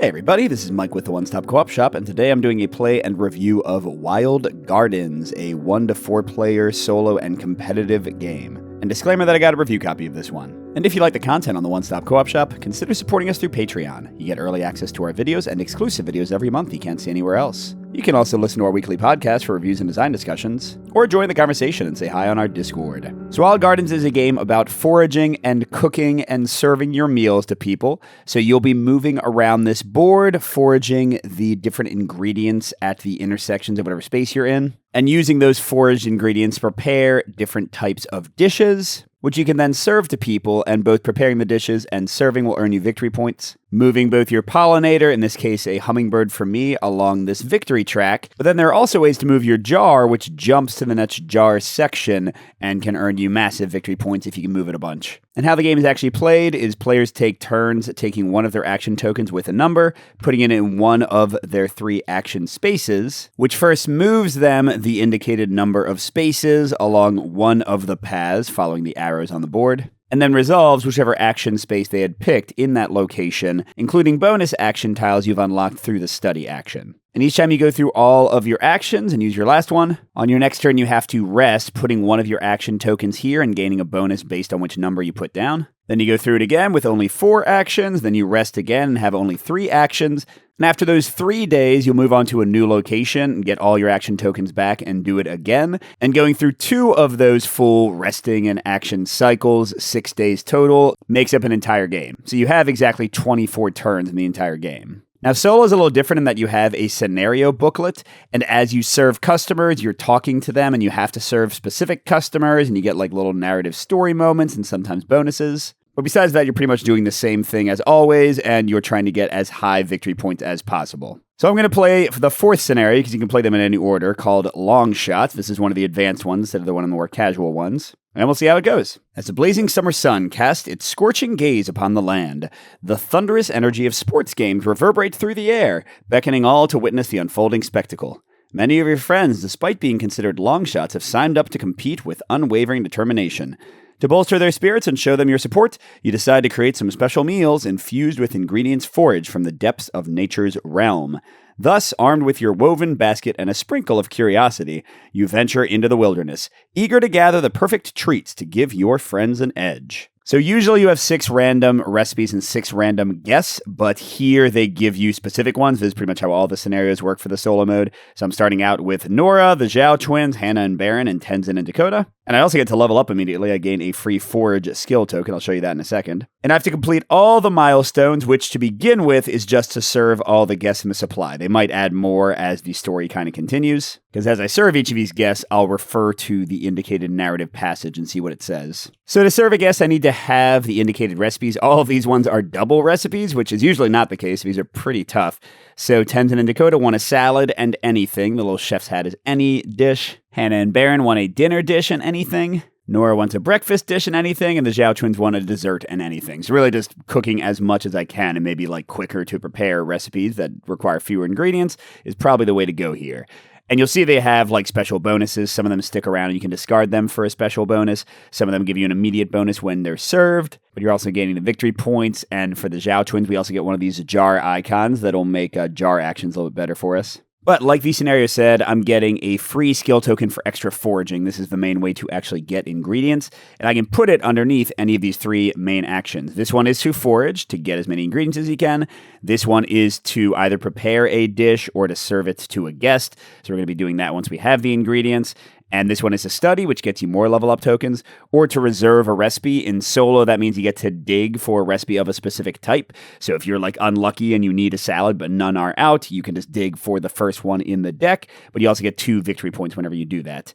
Hey everybody, this is Mike with the One Stop Co-op Shop, and today I'm doing a play and review of Wild Gardens, a 1 to 4 player solo and competitive game. And disclaimer that I got a review copy of this one. And if you like the content on the One Stop Co-op Shop, consider supporting us through Patreon. You get early access to our videos and exclusive videos every month you can't see anywhere else. You can also listen to our weekly podcast for reviews and design discussions, or join the conversation and say hi on our Discord. So Wild Gardens is a game about foraging and cooking and serving your meals to people. So you'll be moving around this board, foraging the different ingredients at the intersections of whatever space you're in, and using those foraged ingredients to prepare different types of dishes, which you can then serve to people, and both preparing the dishes and serving will earn you victory points. Moving both your pollinator, in this case a hummingbird for me, along this victory track. But then there are also ways to move your jar, which jumps to the next jar section and can earn you massive victory points if you can move it a bunch. And how the game is actually played is players take turns taking one of their action tokens with a number, putting it in one of their 3 action spaces, which first moves them the indicated number of spaces along one of the paths following the arrows on the board, and then resolves whichever action space they had picked in that location, including bonus action tiles you've unlocked through the study action. And each time you go through all of your actions and use your last one, on your next turn you have to rest, putting one of your action tokens here and gaining a bonus based on which number you put down. Then you go through it again with only 4 actions, then you rest again and have only 3 actions. And after those 3 days, you'll move on to a new location and get all your action tokens back and do it again. And going through 2 of those full resting and action cycles, 6 days total, makes up an entire game. So you have exactly 24 turns in the entire game. Now, solo is a little different in that you have a scenario booklet, and as you serve customers, you're talking to them, and you have to serve specific customers, and you get like little narrative story moments and sometimes bonuses. But besides that, you're pretty much doing the same thing as always, and you're trying to get as high victory points as possible. So I'm going to play for the 4th scenario, because you can play them in any order, called Long Shot. This is one of the advanced ones instead of the one of the more casual ones. And we'll see how it goes. As the blazing summer sun cast its scorching gaze upon the land, the thunderous energy of sports games reverberates through the air, beckoning all to witness the unfolding spectacle. Many of your friends, despite being considered long shots, have signed up to compete with unwavering determination. To bolster their spirits and show them your support, you decide to create some special meals infused with ingredients foraged from the depths of nature's realm. Thus, armed with your woven basket and a sprinkle of curiosity, you venture into the wilderness, eager to gather the perfect treats to give your friends an edge. So usually you have 6 random recipes and 6 random guests, but here they give you specific ones. This is pretty much how all the scenarios work for the solo mode. So I'm starting out with Nora, the Zhao twins, Hannah and Baron, and Tenzin and Dakota. And I also get to level up immediately. I gain a free forage skill token. I'll show you that in a second. And I have to complete all the milestones, which to begin with is just to serve all the guests in the supply. They might add more as the story kind of continues, because as I serve each of these guests, I'll refer to the indicated narrative passage and see what it says. So to serve a guest, I need to have the indicated recipes. All of these ones are double recipes, which is usually not the case. These are pretty tough. So Tenzin and Dakota want a salad and anything. The little chef's hat is any dish. Hannah and Baron want a dinner dish and anything. Nora wants a breakfast dish and anything, and the Zhao twins want a dessert and anything. So really just cooking as much as I can and maybe like quicker to prepare recipes that require fewer ingredients is probably the way to go here. And you'll see they have like special bonuses. Some of them stick around and you can discard them for a special bonus. Some of them give you an immediate bonus when they're served, but you're also gaining the victory points. And for the Zhao twins, we also get one of these jar icons that'll make jar actions a little bit better for us. But like the scenario said, I'm getting a free skill token for extra foraging. This is the main way to actually get ingredients, and I can put it underneath any of these 3 main actions. This one is to forage, to get as many ingredients as you can. This one is to either prepare a dish or to serve it to a guest. So we're going to be doing that once we have the ingredients. And this one is to study, which gets you more level up tokens, or to reserve a recipe. In solo, that means you get to dig for a recipe of a specific type. So if you're like unlucky and you need a salad, but none are out, you can just dig for the first one in the deck, but you also get 2 victory points whenever you do that.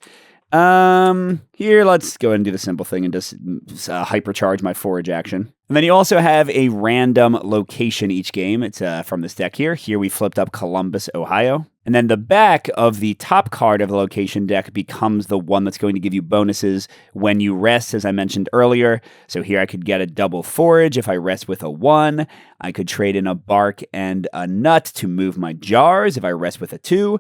Here, let's go ahead and do the simple thing and just hypercharge my forage action. And then you also have a random location each game. It's from this deck here. Here we flipped up Columbus, Ohio. And then the back of the top card of the location deck becomes the one that's going to give you bonuses when you rest, as I mentioned earlier. So here I could get a double forage if I rest with a 1. I could trade in a bark and a nut to move my jars if I rest with a 2,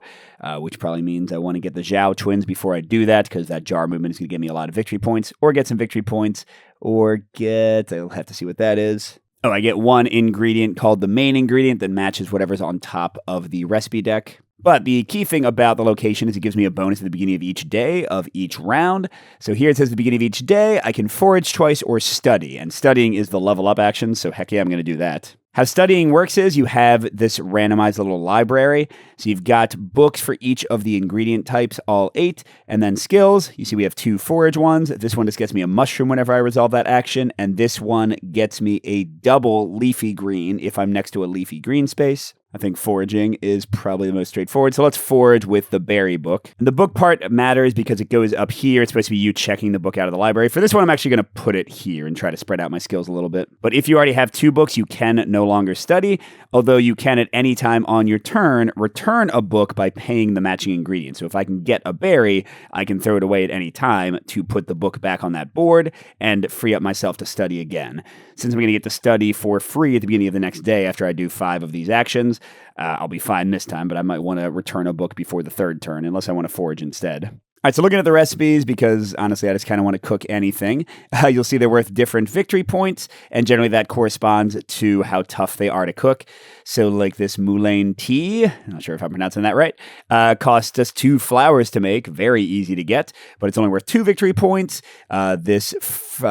which probably means I want to get the Zhao twins before I do that, because that jar movement is going to give me a lot of victory points, or get some victory points, or I'll have to see what that is. Oh, I get one ingredient called the main ingredient that matches whatever's on top of the recipe deck. But the key thing about the location is it gives me a bonus at the beginning of each day of each round. So here it says at the beginning of each day, I can forage twice or study. And studying is the level up action, so heck yeah, I'm going to do that. How studying works is you have this randomized little library. So you've got books for each of the ingredient types, all 8, and then skills. You see we have 2 forage ones. This one just gets me a mushroom whenever I resolve that action, and this one gets me a double leafy green if I'm next to a leafy green space. I think foraging is probably the most straightforward. So let's forage with the berry book. And the book part matters because it goes up here. It's supposed to be you checking the book out of the library. For this one, I'm actually going to put it here and try to spread out my skills a little bit. But if you already have 2 books, you can no longer study, although you can at any time on your turn return a book by paying the matching ingredient. So if I can get a berry, I can throw it away at any time to put the book back on that board and free up myself to study again. Since I'm going to get to study for free at the beginning of the next day after I do 5 of these actions, I'll be fine this time, but I might want to return a book before the 3rd turn, unless I want to forage instead. All right, so looking at the recipes, because honestly, I just kind of want to cook anything, you'll see they're worth different victory points, and generally that corresponds to how tough they are to cook. So like this moulin tea, I'm not sure if I'm pronouncing that right, costs us 2 flowers to make, very easy to get, but it's only worth 2 victory points. This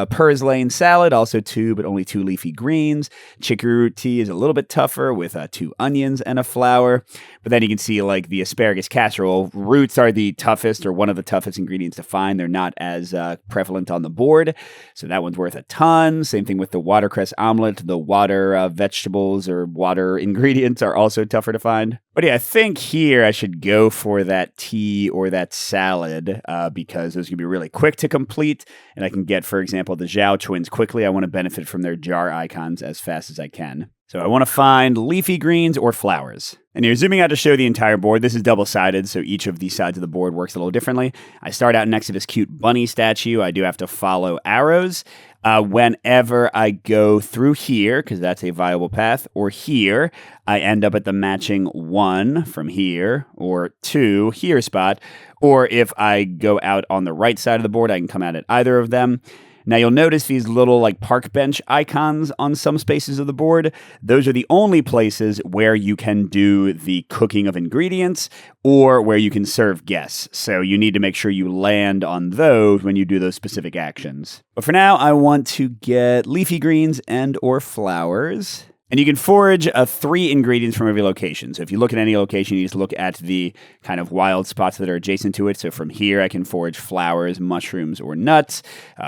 purslane salad, also 2, but only 2 leafy greens. Chicory root tea is a little bit tougher with 2 onions and a flower. But then you can see like the asparagus casserole, roots are the toughest or one of the toughest ingredients to find. They're not as prevalent on the board. So that one's worth a ton. Same thing with the watercress omelet. The water vegetables or water ingredients are also tougher to find. But yeah, I think here I should go for that tea or that salad because those can be really quick to complete. And I can get, for example, the Zhao twins quickly. I want to benefit from their jar icons as fast as I can. So I want to find leafy greens or flowers. And you're zooming out to show the entire board. This is double-sided, so each of these sides of the board works a little differently. I start out next to this cute bunny statue. I do have to follow arrows. Whenever I go through here, because that's a viable path, or here, I end up at the matching 1 from here, or 2 here spot. Or if I go out on the right side of the board, I can come out at either of them. Now you'll notice these little like park bench icons on some spaces of the board. Those are the only places where you can do the cooking of ingredients or where you can serve guests. So you need to make sure you land on those when you do those specific actions. But for now, I want to get leafy greens and or flowers. And you can forage 3 ingredients from every location. So if you look at any location, you just look at the kind of wild spots that are adjacent to it. So from here, I can forage flowers, mushrooms, or nuts.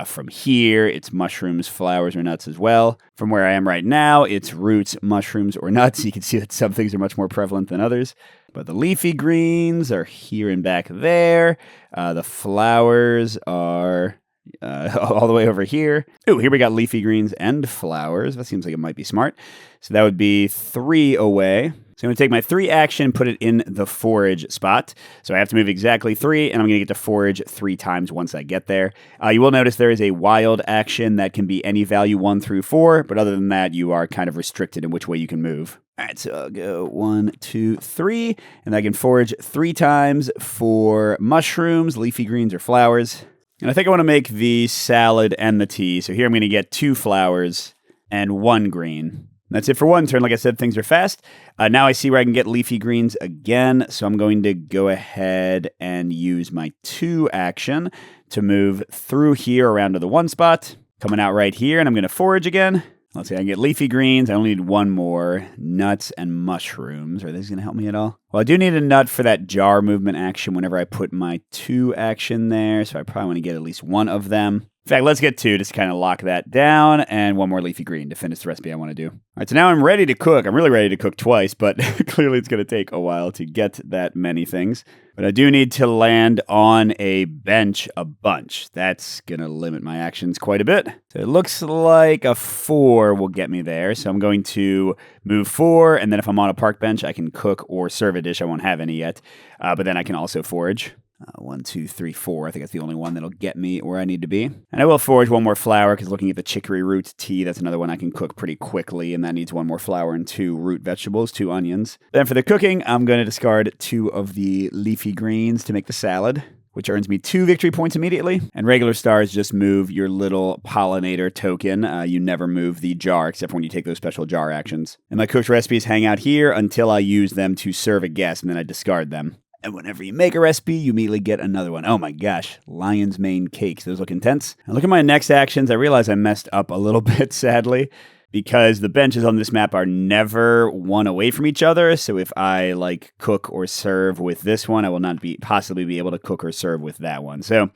From here, it's mushrooms, flowers, or nuts as well. From where I am right now, it's roots, mushrooms, or nuts. You can see that some things are much more prevalent than others. But the leafy greens are here and back there. The flowers are all the way over here. Ooh, here we got leafy greens and flowers. That seems like it might be smart. So that would be 3 away. So I'm going to take my 3 action, put it in the forage spot. So I have to move exactly 3, and I'm going to get to forage 3 times once I get there. You will notice there is a wild action that can be any value 1 through 4, but other than that, you are kind of restricted in which way you can move. All right, so I'll go 1, 2, 3, and I can forage 3 times for mushrooms, leafy greens, or flowers. And I think I want to make the salad and the tea. So here I'm going to get 2 flowers and 1 green. That's it for 1 turn. Like I said, things are fast. Now I see where I can get leafy greens again. So I'm going to go ahead and use my 2 action to move through here around to the 1 spot. Coming out right here, and I'm going to forage again. Let's see, I can get leafy greens. I only need 1 more. Nuts and mushrooms. Are these going to help me at all? Well, I do need a nut for that jar movement action whenever I put my 2 action there, so I probably want to get at least 1 of them. In fact, let's get 2 just to kind of lock that down, and 1 more leafy green to finish the recipe I want to do. All right, so now I'm ready to cook. I'm really ready to cook twice, but clearly it's going to take a while to get that many things. But I do need to land on a bench a bunch. That's going to limit my actions quite a bit. So it looks like a 4 will get me there. So I'm going to move 4, and then if I'm on a park bench, I can cook or serve a dish. I won't have any yet, but then I can also forage. 1, 2, 3, 4. I think that's the only one that'll get me where I need to be. And I will forage 1 more flower because looking at the chicory root tea, that's another one I can cook pretty quickly, and that needs 1 more flower and 2 root vegetables, 2 onions. Then for the cooking, I'm going to discard 2 of the leafy greens to make the salad. which earns me 2 victory points immediately. And regular stars just move your little pollinator token. You never move the jar except for when you take those special jar actions. And my cooked recipes hang out here until I use them to serve a guest, and then I discard them. And whenever you make a recipe, you immediately get another one. Oh my gosh, lion's mane cakes. Those look intense. And look at my next actions. I realize I messed up a little bit, sadly, because the benches on this map are never one away from each other. So if I cook or serve with this one, I will not possibly be able to cook or serve with that one. So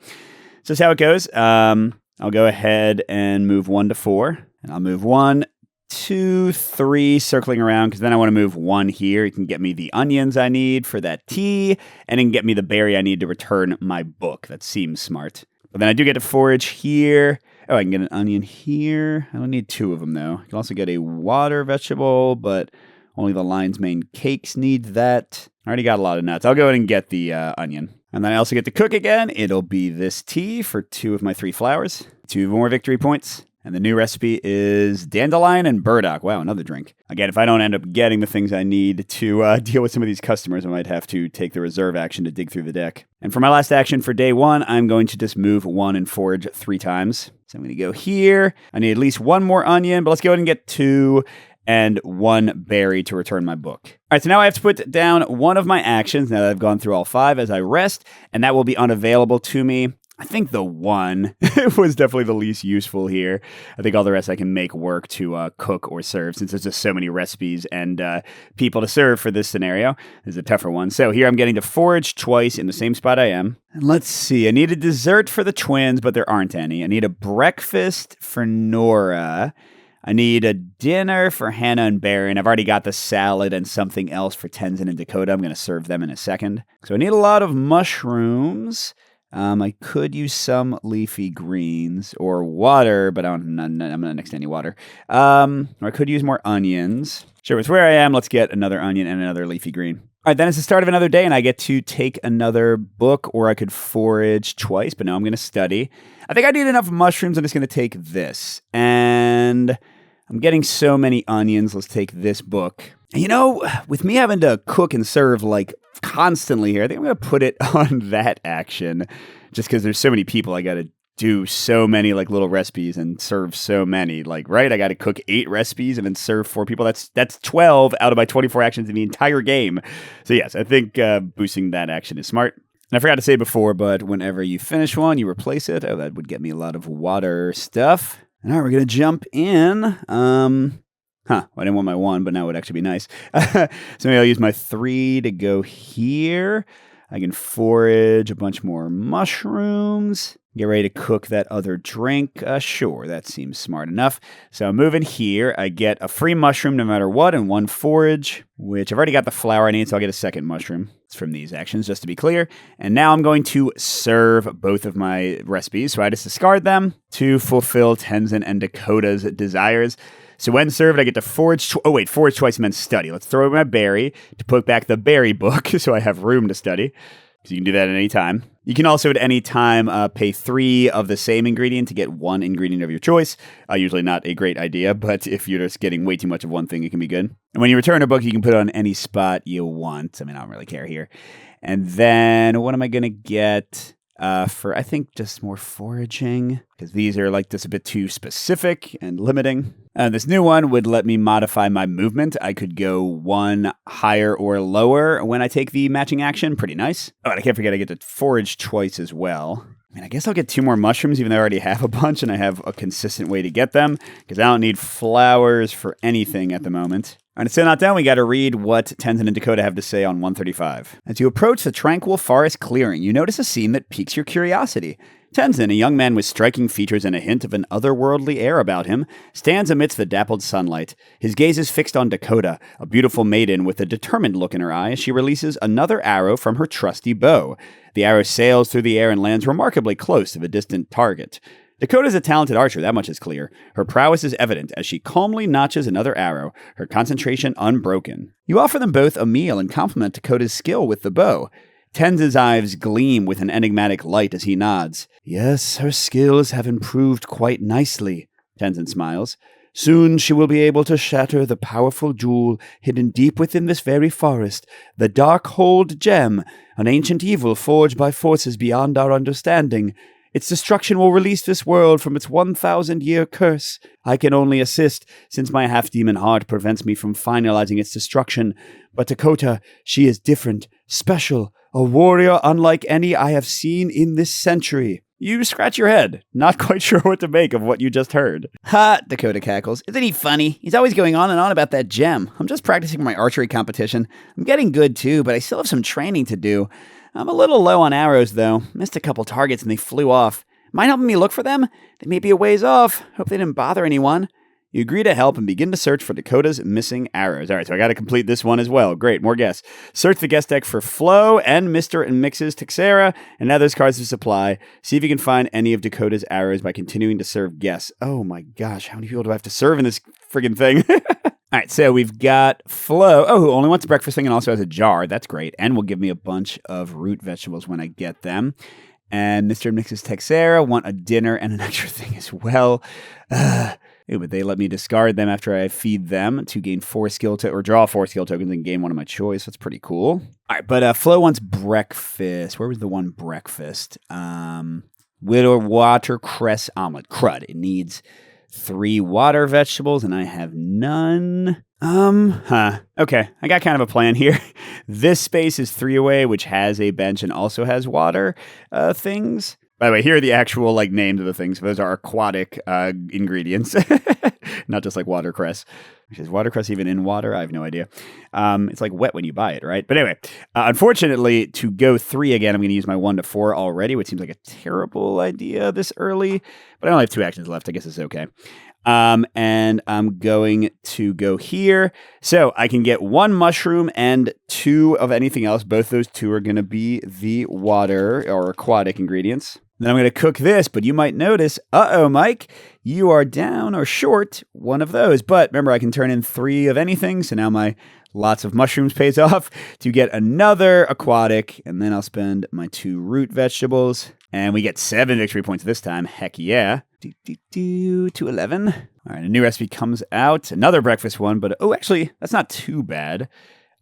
that's how it goes. I'll go ahead and move 1 to 4. And I'll move 1, 2, 3, circling around, because then I want to move 1 here. It can get me the onions I need for that tea, and it can get me the berry I need to return my book. That seems smart. But then I do get to forage here. Oh, I can get an onion here. I don't need 2 of them, though. I can also get a water vegetable, but only the lion's mane cakes need that. I already got a lot of nuts. I'll go ahead and get the onion. And then I also get to cook again. It'll be this tea for 2 of my 3 flowers. 2 more victory points. And the new recipe is dandelion and burdock. Wow, another drink. Again, if I don't end up getting the things I need to deal with some of these customers, I might have to take the reserve action to dig through the deck. And for my last action for day 1, I'm going to just move 1 and forage 3 times. So I'm going to go here. I need at least 1 more onion, but let's go ahead and get 2 and 1 berry to return my book. All right, so now I have to put down one of my actions now that I've gone through all 5 as I rest, and that will be unavailable to me. I think the 1 was definitely the least useful here. I think all the rest I can make work to cook or serve, since there's just so many recipes and people to serve for this scenario. This is a tougher one. So here I'm getting to forage twice in the same spot I am. And let's see. I need a dessert for the twins, but there aren't any. I need a breakfast for Nora. I need a dinner for Hannah and Barry, and I've already got the salad and something else for Tenzin and Dakota. I'm going to serve them in a second. So I need a lot of mushrooms. I could use some leafy greens or water, but I'm not next to any water. Or I could use more onions. Sure, with where I am, let's get another onion and another leafy green. All right, then it's the start of another day, and I get to take another book, or I could forage twice, but no, I'm going to study. I think I need enough mushrooms. I'm just going to take this. And I'm getting so many onions. Let's take this book. And with me having to cook and serve constantly here, I think I'm going to put it on that action just because there's so many people. I got to do so many little recipes and serve so many. Right? I got to cook 8 recipes and then serve 4 people. That's 12 out of my 24 actions in the entire game. So yes, I think boosting that action is smart. And I forgot to say before, but whenever you finish one, you replace it. Oh, that would get me a lot of water stuff. All right, we're going to jump in. Well, I didn't want my 1, but now it would actually be nice. So maybe I'll use my 3 to go here. I can forage a bunch more mushrooms. Get ready to cook that other drink. Sure, that seems smart enough. So I'm moving here. I get a free mushroom no matter what and 1 forage, which I've already got the flour I need, so I'll get a second mushroom. It's from these actions, just to be clear. And now I'm going to serve both of my recipes. So I just discard them to fulfill Tenzin and Dakota's desires. So when served, I get to forage twice and then study. Let's throw in my berry to put back the berry book so I have room to study. So you can do that at any time. You can also at any time pay 3 of the same ingredient to get 1 ingredient of your choice. Usually not a great idea, but if you're just getting way too much of one thing, it can be good. And when you return a book, you can put it on any spot you want. I mean, I don't really care here. And then what am I going to get? For, I think, just more foraging, because these are just a bit too specific and limiting. This new one would let me modify my movement. I could go 1 higher or lower when I take the matching action. Pretty nice. Oh, and I can't forget I get to forage twice as well. I mean, I guess I'll get 2 more mushrooms, even though I already have a bunch and I have a consistent way to get them, because I don't need flowers for anything at the moment. All right, it's still not done. We got to read what Tenzin and Dakota have to say on 135. As you approach the tranquil forest clearing, you notice a scene that piques your curiosity. Tenzin, a young man with striking features and a hint of an otherworldly air about him, stands amidst the dappled sunlight. His gaze is fixed on Dakota, a beautiful maiden with a determined look in her eye as she releases another arrow from her trusty bow. The arrow sails through the air and lands remarkably close to the distant target. Dakota's a talented archer, that much is clear. Her prowess is evident as she calmly notches another arrow, her concentration unbroken. You offer them both a meal and compliment Dakota's skill with the bow. Tenzin's eyes gleam with an enigmatic light as he nods. Yes, her skills have improved quite nicely, Tenzin smiles. Soon she will be able to shatter the powerful jewel hidden deep within this very forest, the Darkhold Gem, an ancient evil forged by forces beyond our understanding. Its destruction will release this world from its 1,000-year curse. I can only assist, since my half-demon heart prevents me from finalizing its destruction. But Dakota, she is different, special, a warrior unlike any I have seen in this century. You scratch your head, not quite sure what to make of what you just heard. Ha, Dakota cackles. Isn't he funny? He's always going on and on about that gem. I'm just practicing my archery competition. I'm getting good too, but I still have some training to do. I'm a little low on arrows, though. Missed a couple targets and they flew off. Mind helping me look for them? They may be a ways off. Hope they didn't bother anyone. You agree to help and begin to search for Dakota's missing arrows. All right, so I got to complete this one as well. Great, more guests. Search the guest deck for Flo and Mr. and Mrs. Texera and others cards of supply. See if you can find any of Dakota's arrows by continuing to serve guests. Oh my gosh, how many people do I have to serve in this friggin' thing? All right, so we've got Flo, who only wants a breakfast thing and also has a jar. That's great. And will give me a bunch of root vegetables when I get them. And Mr. and Mrs. Texera want a dinner and an extra thing as well. But they let me discard them after I feed them to gain 4 skill or draw 4 skill tokens and gain one of my choice. That's pretty cool. All right, but Flo wants breakfast. Where was the one breakfast? Widow watercress omelet. Crud. It needs 3 water vegetables, and I have none. Okay, I got kind of a plan here. This space is 3 away, which has a bench and also has water things. By the way, here are the actual names of the things. Those are aquatic ingredients, not just like watercress. Is watercress even in water? I have no idea. It's like wet when you buy it, right? But anyway, unfortunately, to go 3 again, I'm going to use my 1 to 4 already, which seems like a terrible idea this early. But I only have 2 actions left. I guess it's okay. And I'm going to go here. So I can get 1 mushroom and 2 of anything else. Both those 2 are going to be the water or aquatic ingredients. Then I'm going to cook this, but you might notice, Mike, you are down or short one of those. But remember, I can turn in 3 of anything. So now my lots of mushrooms pays off to get another aquatic. And then I'll spend my 2 root vegetables. And we get 7 victory points this time. Heck yeah. 211. All right, a new recipe comes out. Another breakfast one, but actually, that's not too bad.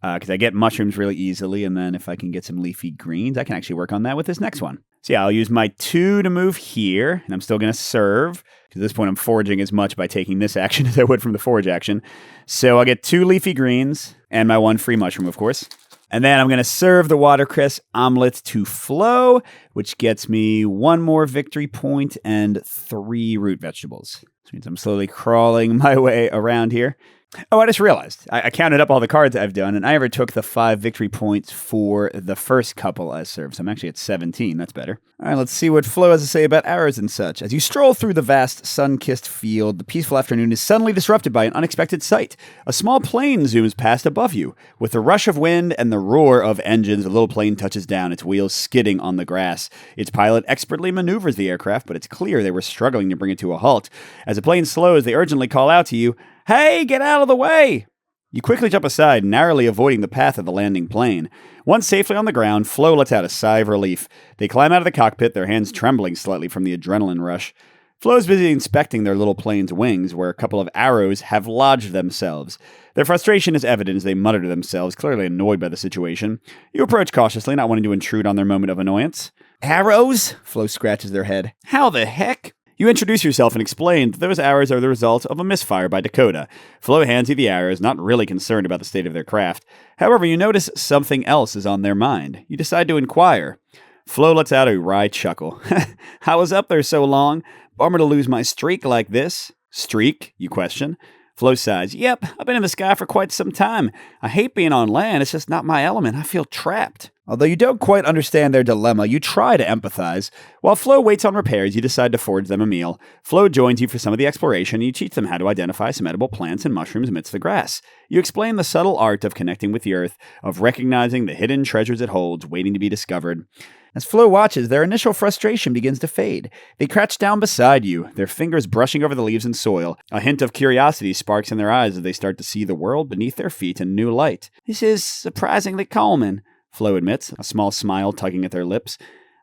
Because I get mushrooms really easily. And then if I can get some leafy greens, I can actually work on that with this next one. So yeah, I'll use my 2 to move here, and I'm still going to serve. Because at this point, I'm foraging as much by taking this action as I would from the forage action. So I'll get 2 leafy greens, and my 1 free mushroom, of course. And then I'm going to serve the watercress omelet to Flo, which gets me 1 more victory point and 3 root vegetables. Which means I'm slowly crawling my way around here. Oh, I just realized. I counted up all the cards I've done, and I ever took the 5 victory points for the first couple I served. So I'm actually at 17. That's better. All right, let's see what Flo has to say about arrows and such. As you stroll through the vast, sun-kissed field, the peaceful afternoon is suddenly disrupted by an unexpected sight. A small plane zooms past above you. With the rush of wind and the roar of engines, the little plane touches down, its wheels skidding on the grass. Its pilot expertly maneuvers the aircraft, but it's clear they were struggling to bring it to a halt. As the plane slows, they urgently call out to you, "Hey, get out of the way!" You quickly jump aside, narrowly avoiding the path of the landing plane. Once safely on the ground, Flo lets out a sigh of relief. They climb out of the cockpit, their hands trembling slightly from the adrenaline rush. Flo's busy inspecting their little plane's wings, where a couple of arrows have lodged themselves. Their frustration is evident as they mutter to themselves, clearly annoyed by the situation. You approach cautiously, not wanting to intrude on their moment of annoyance. "Arrows?" Flo scratches their head. "How the heck?" You introduce yourself and explain that those arrows are the result of a misfire by Dakota. Flo hands you the arrows, not really concerned about the state of their craft. However, you notice something else is on their mind. You decide to inquire. Flo lets out a wry chuckle. "I was up there so long. Bummer to lose my streak like this." "Streak?" you question. Flo sighs. "Yep, I've been in the sky for quite some time. I hate being on land. It's just not my element. I feel trapped." Although you don't quite understand their dilemma, you try to empathize. While Flo waits on repairs, you decide to forage them a meal. Flo joins you for some of the exploration, and you teach them how to identify some edible plants and mushrooms amidst the grass. You explain the subtle art of connecting with the earth, of recognizing the hidden treasures it holds, waiting to be discovered. As Flo watches, their initial frustration begins to fade. They crouch down beside you, their fingers brushing over the leaves and soil. A hint of curiosity sparks in their eyes as they start to see the world beneath their feet in new light. "This is surprisingly calming," Flo admits, a small smile tugging at their lips.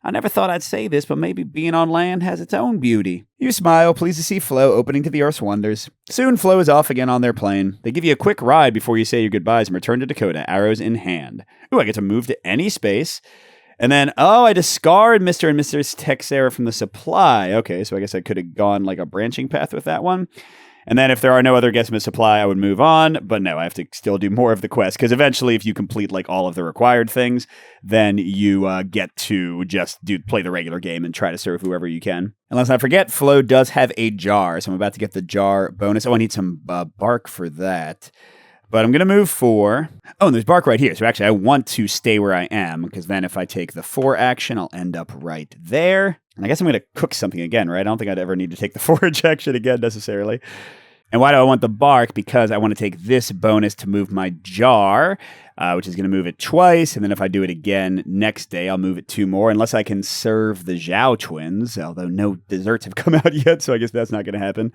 I never thought I'd say this, but maybe being on land has its own beauty. You smile, pleased to see Flo opening to the Earth's wonders. Soon, Flo is off again on their plane. They give you a quick ride before you say your goodbyes and return to Dakota, arrows in hand. Ooh, I get to move to any space. And then, I discard Mr. and Mrs. Texera from the supply. Okay, so I guess I could have gone like a branching path with that one. And then if there are no other guests in the supply, I would move on. But no, I have to still do more of the quest. Because eventually, if you complete like all of the required things, then you get to just play the regular game and try to serve whoever you can. And let's not forget, Flo does have a jar. So I'm about to get the jar bonus. I need some bark for that. But I'm going to move 4. Oh, and there's bark right here. So actually, I want to stay where I am. Because then if I take the 4 action, I'll end up right there. And I guess I'm going to cook something again, right? I don't think I'd ever need to take the forage action again necessarily. And why do I want the bark? Because I want to take this bonus to move my jar, which is going to move it twice. And then if I do it again next day, I'll move it 2 more, unless I can serve the Zhao twins, although no desserts have come out yet, so I guess that's not going to happen.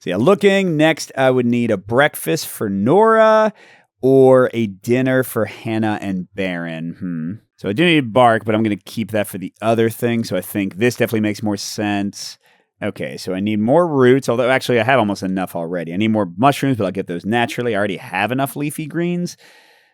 So yeah, looking, next I would need a breakfast for Nora or a dinner for Hannah and Baron. So I do need bark, but I'm going to keep that for the other thing. So I think this definitely makes more sense. Okay, so I need more roots, although actually I have almost enough already. I need more mushrooms, but I'll get those naturally. I already have enough leafy greens.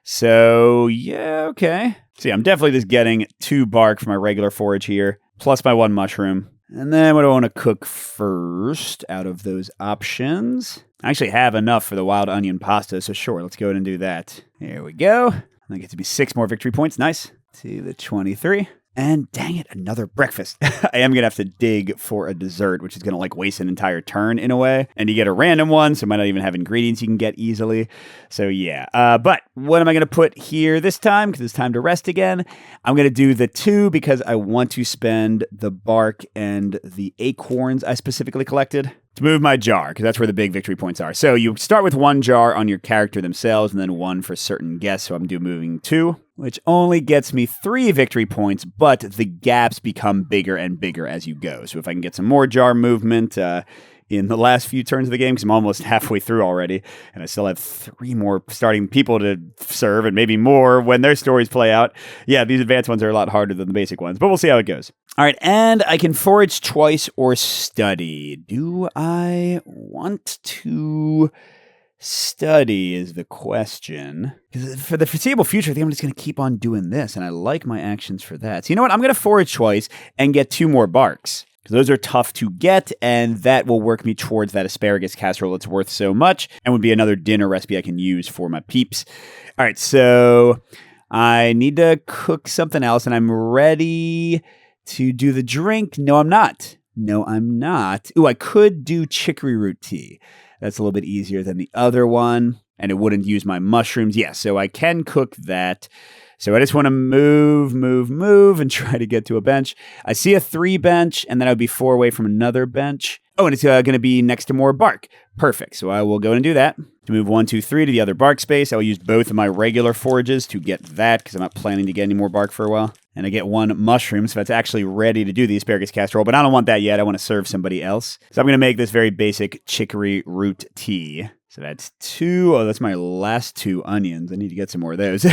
So yeah, okay. See, I'm definitely just getting 2 bark for my regular forage here, plus my 1 mushroom. And then what do I want to cook first out of those options? I actually have enough for the wild onion pasta, so sure, let's go ahead and do that. Here we go. I get to be 6 more victory points. Nice. To the 23. And dang it, another breakfast. I am going to have to dig for a dessert, which is going to like waste an entire turn in a way. And you get a random one, so it might not even have ingredients you can get easily. So yeah. But what am I going to put here this time? Because it's time to rest again. I'm going to do the 2 because I want to spend the bark and the acorns I specifically collected to move my jar, because that's where the big victory points are. So you start with 1 jar on your character themselves, and then 1 for certain guests. So I'm moving 2, which only gets me 3 victory points, but the gaps become bigger and bigger as you go. So if I can get some more jar movement in the last few turns of the game, because I'm almost halfway through already, and I still have 3 more starting people to serve, and maybe more when their stories play out. Yeah, these advanced ones are a lot harder than the basic ones, but we'll see how it goes. All right, and I can forage twice or study. Do I want to study is the question. Because for the foreseeable future, I think I'm just going to keep on doing this, and I like my actions for that. So you know what? I'm going to forage twice and get 2 more barks. Because those are tough to get, and that will work me towards that asparagus casserole that's worth so much, and would be another dinner recipe I can use for my peeps. All right, so I need to cook something else, and I'm ready to do the drink. No, I'm not. Ooh, I could do chicory root tea. That's a little bit easier than the other one, and it wouldn't use my mushrooms. Yeah, so I can cook that. So I just want to move, and try to get to a bench. I see a 3 bench, and then I would be 4 away from another bench. Oh, and it's going to be next to more bark. Perfect. So I will go and do that. To move 1, 2, 3 to the other bark space, I will use both of my regular forages to get that, because I'm not planning to get any more bark for a while. And I get 1 mushroom, so that's actually ready to do the asparagus casserole, but I don't want that yet. I want to serve somebody else. So I'm going to make this very basic chicory root tea. So that's 2. Oh, that's my last 2 onions. I need to get some more of those.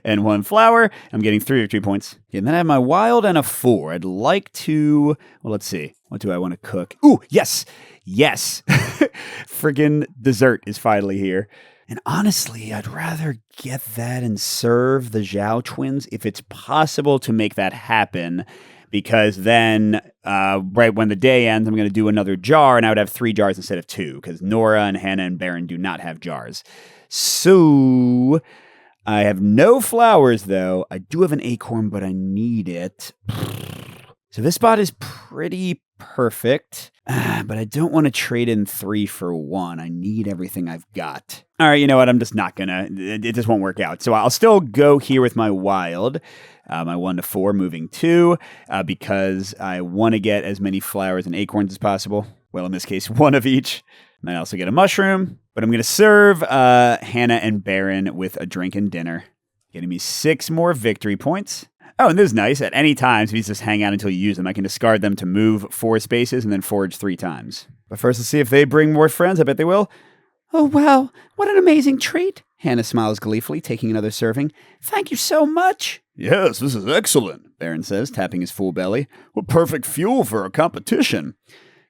And 1 flour. I'm getting 3 victory points. Okay, and then I have my wild and a 4. I'd like to, well, let's see. What do I want to cook? Ooh, yes. Friggin' dessert is finally here. And honestly, I'd rather get that and serve the Zhao twins if it's possible to make that happen. Because then, right when the day ends, I'm going to do another jar, and I would have 3 jars instead of 2, because Nora and Hannah and Baron do not have jars. So I have no flowers, though. I do have an acorn, but I need it. So this spot is pretty perfect, but I don't want to trade in 3 for 1. I need everything I've got. All right, you know what? I'm just not going to. It just won't work out. So I'll still go here with my wild. My 1 to 4, moving 2, because I want to get as many flowers and acorns as possible. Well, in this case, 1 of each. And I also get a mushroom. But I'm going to serve Hannah and Baron with a drink and dinner, getting me 6 more victory points. Oh, and this is nice. At any time, so you just hang out until you use them. I can discard them to move 4 spaces and then forage 3 times. But first, let's see if they bring more friends. I bet they will. Oh, wow. What an amazing treat. Hannah smiles gleefully, taking another serving. Thank you so much. Yes, this is excellent, Baron says, tapping his full belly. What perfect fuel for a competition.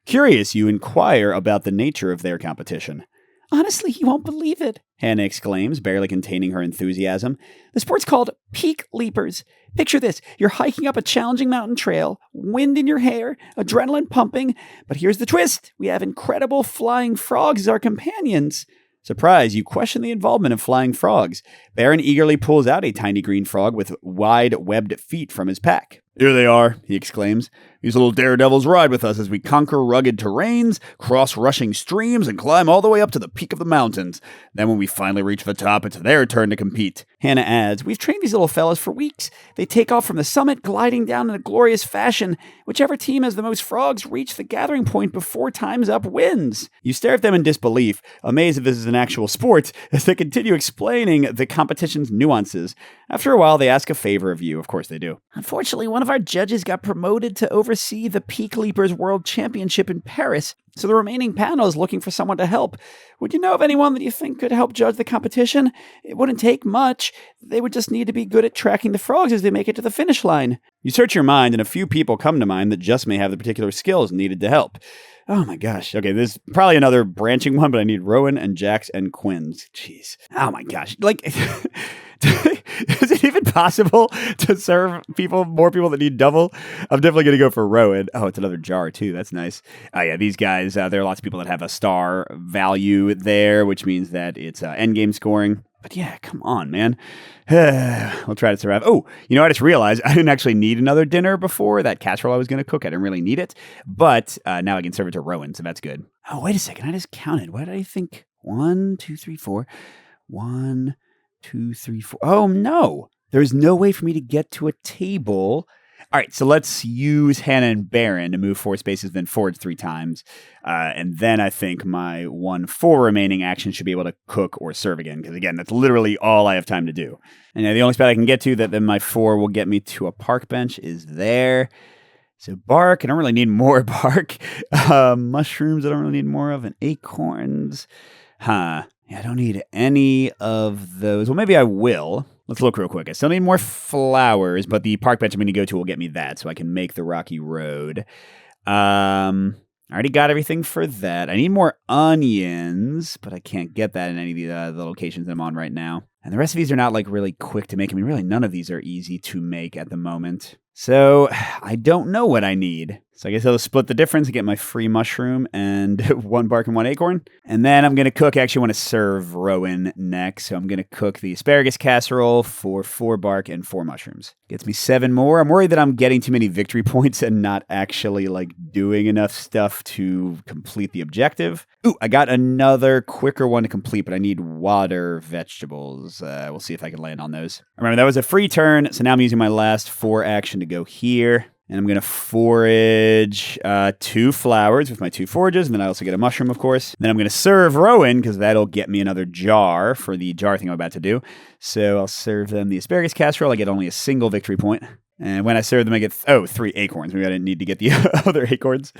Curious, you inquire about the nature of their competition. Honestly, you won't believe it, Hannah exclaims, barely containing her enthusiasm. The sport's called peak leapers. Picture this. You're hiking up a challenging mountain trail, wind in your hair, adrenaline pumping. But here's the twist. We have incredible flying frogs as our companions. Surprised, you question the involvement of flying frogs. Baron eagerly pulls out a tiny green frog with wide, webbed feet from his pack. Here they are, he exclaims. These little daredevils ride with us as we conquer rugged terrains, cross rushing streams, and climb all the way up to the peak of the mountains. Then when we finally reach the top, it's their turn to compete. Hannah adds, we've trained these little fellas for weeks. They take off from the summit, gliding down in a glorious fashion. Whichever team has the most frogs reach the gathering point before time's up wins. You stare at them in disbelief, amazed if this is an actual sport, as they continue explaining the competition's nuances. After a while, they ask a favor of you. Of course they do. Unfortunately, one of our judges got promoted to oversee the Peak Leapers World Championship in Paris, so the remaining panel is looking for someone to help. Would you know of anyone that you think could help judge the competition? It wouldn't take much. They would just need to be good at tracking the frogs as they make it to the finish line. You search your mind, and a few people come to mind that just may have the particular skills needed to help. Oh my gosh. Okay, this is probably another branching one, but I need Rowan and Jax and Quinn's. Jeez. Oh my gosh. Like, is it even possible to serve more people that need double? I'm definitely going to go for Rowan. Oh, it's another jar too. That's nice. Oh yeah, these guys, there are lots of people that have a star value there, which means that it's endgame scoring. But yeah, come on, man. We'll try to survive. Oh, I just realized I didn't actually need another dinner before. That casserole I was going to cook, I didn't really need it. But now I can serve it to Rowan, so that's good. Oh, wait a second. I just counted. What did I think? 1, 2, 3, 4. 1, 2, 3, 4. Oh, no. There's no way for me to get to a table. All right, so let's use Hannah and Baron to move 4 spaces, then forward 3 times. And then I think my 4 remaining actions should be able to cook or serve again. Because again, that's literally all I have time to do. And the only spot I can get to that then my 4 will get me to a park bench is there. So bark, I don't really need more bark. Mushrooms, I don't really need more of. And acorns. Yeah, I don't need any of those. Well, maybe I will. Let's look real quick. I still need more flowers, but the park bench I'm going to go to will get me that, so I can make the rocky road. I already got everything for that. I need more onions, but I can't get that in any of the locations I'm on right now. And the rest of these are not like really quick to make. I mean, really, none of these are easy to make at the moment. So I don't know what I need. So I guess I'll split the difference and get my free mushroom and 1 bark and 1 acorn. And then I'm going to cook. I actually want to serve Rowan next. So I'm going to cook the asparagus casserole for 4 bark and 4 mushrooms. Gets me 7 more. I'm worried that I'm getting too many victory points and not actually doing enough stuff to complete the objective. Ooh, I got another quicker one to complete, but I need water vegetables. We'll see if I can land on those. Remember, that was a free turn. So now I'm using my last 4 action to go here. And I'm going to forage 2 flowers with my 2 forages. And then I also get a mushroom, of course. Then I'm going to serve Rowan because that'll get me another jar for the jar thing I'm about to do. So I'll serve them the asparagus casserole. I get only a single victory point. And when I serve them, I get, 3 acorns. Maybe I didn't need to get the other acorns.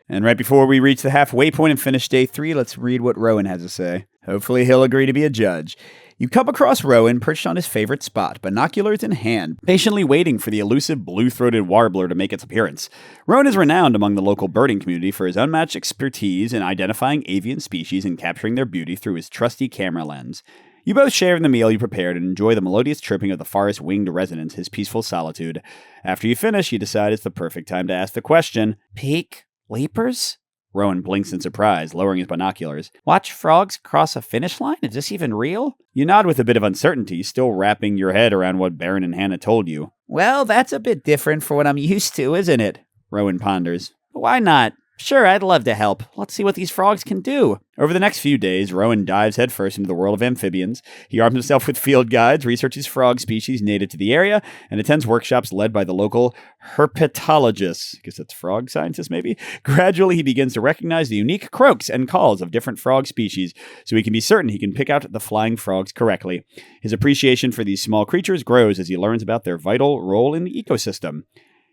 And right before we reach the halfway point and finish day 3, let's read what Rowan has to say. Hopefully he'll agree to be a judge. You come across Rowan perched on his favorite spot, binoculars in hand, patiently waiting for the elusive blue-throated warbler to make its appearance. Rowan is renowned among the local birding community for his unmatched expertise in identifying avian species and capturing their beauty through his trusty camera lens. You both share in the meal you prepared and enjoy the melodious chirping of the forest's winged residents, his peaceful solitude. After you finish, you decide it's the perfect time to ask the question, Peak Leapers? Rowan blinks in surprise, lowering his binoculars. Watch frogs cross a finish line? Is this even real? You nod with a bit of uncertainty, still wrapping your head around what Baron and Hannah told you. Well, that's a bit different for what I'm used to, isn't it? Rowan ponders. Why not? Sure, I'd love to help. Let's see what these frogs can do. Over the next few days, Rowan dives headfirst into the world of amphibians. He arms himself with field guides, researches frog species native to the area, and attends workshops led by the local herpetologists. I guess that's frog scientists, maybe? Gradually, he begins to recognize the unique croaks and calls of different frog species, so he can be certain he can pick out the flying frogs correctly. His appreciation for these small creatures grows as he learns about their vital role in the ecosystem.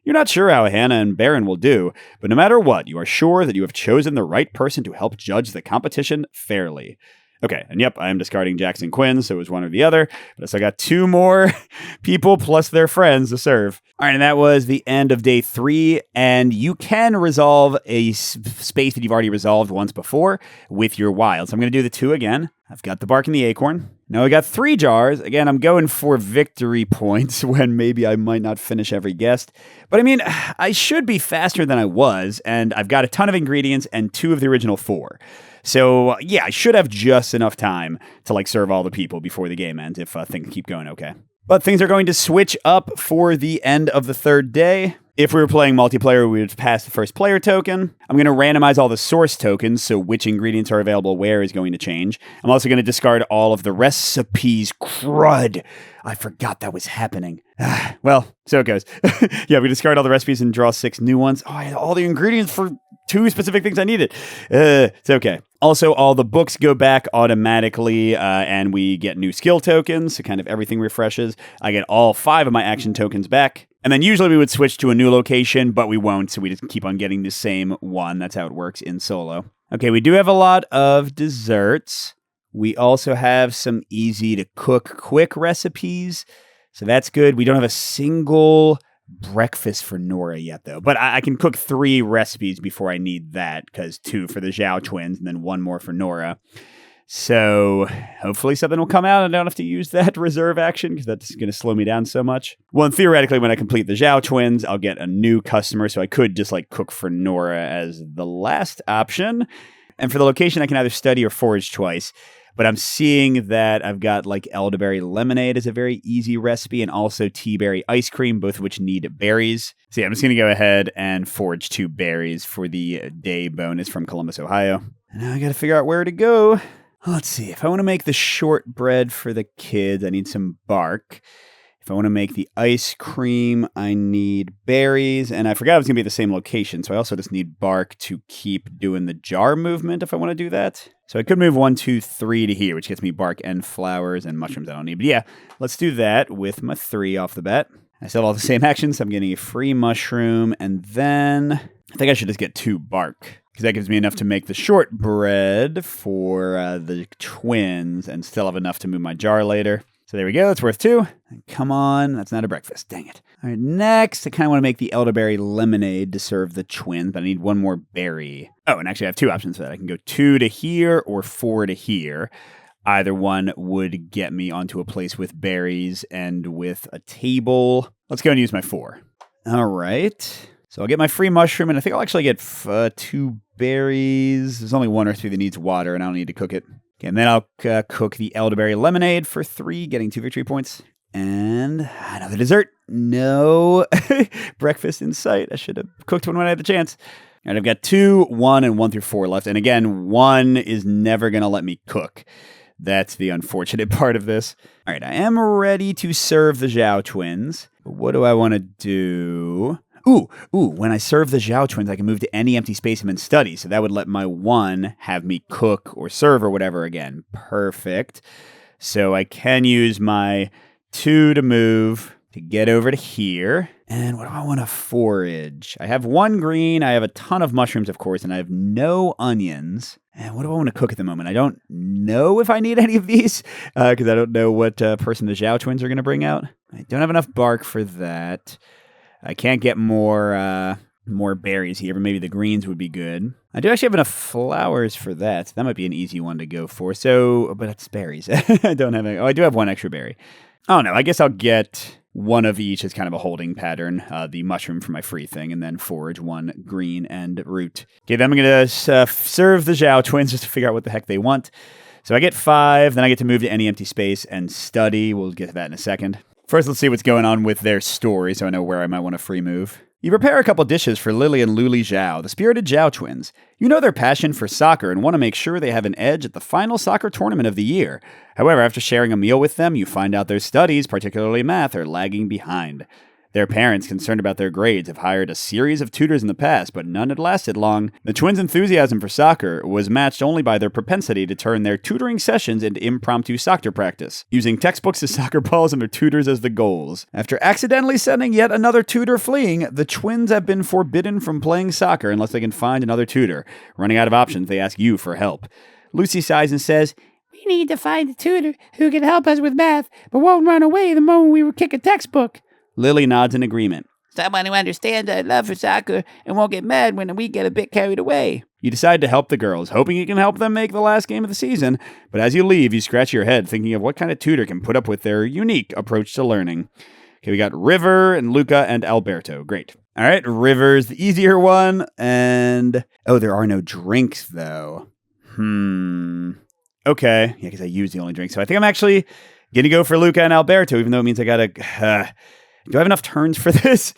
You're not sure how Hannah and Baron will do, but no matter what, you are sure that you have chosen the right person to help judge the competition fairly. Okay, and yep, I am discarding Jackson Quinn, so it was one or the other. But so I got 2 more people plus their friends to serve. All right, and that was the end of day 3. And you can resolve a space that you've already resolved once before with your wild. So I'm going to do the 2 again. I've got the bark and the acorn. Now I got 3 jars. Again, I'm going for victory points when maybe I might not finish every guest. But I mean, I should be faster than I was, and I've got a ton of ingredients and 2 of the original 4. So yeah, I should have just enough time to like serve all the people before the game ends if things keep going okay. But things are going to switch up for the end of the 3rd day. If we were playing multiplayer, we would pass the first player token. I'm going to randomize all the source tokens, so which ingredients are available where is going to change. I'm also going to discard all of the recipes. Crud! I forgot that was happening. Well, so it goes. Yeah, we discard all the recipes and draw 6 new ones. Oh, I had all the ingredients for 2 specific things I needed. It's okay. Also, all the books go back automatically, and we get new skill tokens, so kind of everything refreshes. I get all 5 of my action tokens back. And then usually we would switch to a new location, but we won't, so we just keep on getting the same one. That's how it works in solo. Okay, we do have a lot of desserts. We also have some easy-to-cook quick recipes, so that's good. We don't have a single breakfast for Nora yet, though. But I can cook 3 recipes before I need that, because 2 for the Zhao twins and then 1 more for Nora. So hopefully something will come out and I don't have to use that reserve action because that's going to slow me down so much. Well, and theoretically, when I complete the Zhao twins, I'll get a new customer. So I could just like cook for Nora as the last option. And for the location, I can either study or forage twice. But I'm seeing that I've got like elderberry lemonade as a very easy recipe and also tea berry ice cream, both of which need berries. So yeah, I'm just going to go ahead and forage 2 berries for the day bonus from Columbus, Ohio. And now I got to figure out where to go. Let's see. If I want to make the shortbread for the kids, I need some bark. If I want to make the ice cream, I need berries. And I forgot it was going to be the same location, so I also just need bark to keep doing the jar movement if I want to do that. So I could move 1, 2, 3 to here, which gets me bark and flowers and mushrooms I don't need. But yeah, let's do that with my 3 off the bat. I still have all the same actions, so I'm getting a free mushroom, and then I think I should just get 2 bark. Because that gives me enough to make the shortbread for the twins and still have enough to move my jar later. So there we go. That's worth 2. Come on. That's not a breakfast. Dang it. All right. Next, I kind of want to make the elderberry lemonade to serve the twins, but I need 1 more berry. Oh, and actually I have 2 options for that. I can go 2 to here or 4 to here. Either one would get me onto a place with berries and with a table. Let's go and use my 4. All right. So I'll get my free mushroom, and I think I'll actually get 2 berries. There's only 1 or 2 that needs water, and I don't need to cook it. Okay, and then I'll cook the elderberry lemonade for 3, getting 2 victory points. And another dessert. No breakfast in sight. I should have cooked one when I had the chance. All right, I've got 2, 1, and 1 through 4 left. And again, 1 is never going to let me cook. That's the unfortunate part of this. All right, I am ready to serve the Zhao twins. But what do I want to do? Ooh, when I serve the Zhao twins, I can move to any empty space I'm in study. So that would let my 1 have me cook or serve or whatever again. Perfect. So I can use my 2 to move to get over to here. And what do I want to forage? I have 1 green. I have a ton of mushrooms, of course, and I have no onions. And what do I want to cook at the moment? I don't know if I need any of these because I don't know what person the Zhao twins are going to bring out. I don't have enough bark for that. I can't get more berries here, but maybe the greens would be good. I do actually have enough flowers for that. So that might be an easy one to go for. So, but it's berries. I don't have any. Oh, I do have 1 extra berry. Oh, no, I guess I'll get 1 of each as kind of a holding pattern. The mushroom for my free thing, and then forage 1 green and root. Okay, then I'm going to serve the Zhao twins just to figure out what the heck they want. So I get 5, then I get to move to any empty space and study. We'll get to that in a second. First, let's see what's going on with their story so I know where I might want to free move. You prepare a couple dishes for Lily and Luli Zhao, the spirited Zhao twins. You know their passion for soccer and want to make sure they have an edge at the final soccer tournament of the year. However, after sharing a meal with them, you find out their studies, particularly math, are lagging behind. Their parents, concerned about their grades, have hired a series of tutors in the past, but none had lasted long. The twins' enthusiasm for soccer was matched only by their propensity to turn their tutoring sessions into impromptu soccer practice, using textbooks as soccer balls and their tutors as the goals. After accidentally sending yet another tutor fleeing, the twins have been forbidden from playing soccer unless they can find another tutor. Running out of options, they ask you for help. Lucy sighs and says, "We We need to find a tutor who can help us with math, but won't run away the moment we kick a textbook. Lily nods in agreement. Someone who understands our love for soccer and won't get mad when we get a bit carried away. You decide to help the girls, hoping you can help them make the last game of the season, but as you leave, you scratch your head thinking of what kind of tutor can put up with their unique approach to learning. Okay, we got River and Luca and Alberto. Great. All right, River's the easier one, and... Oh, there are no drinks, though. Okay, yeah, because I used the only drink, so I think I'm actually going to go for Luca and Alberto, even though it means I got to... do I have enough turns for this?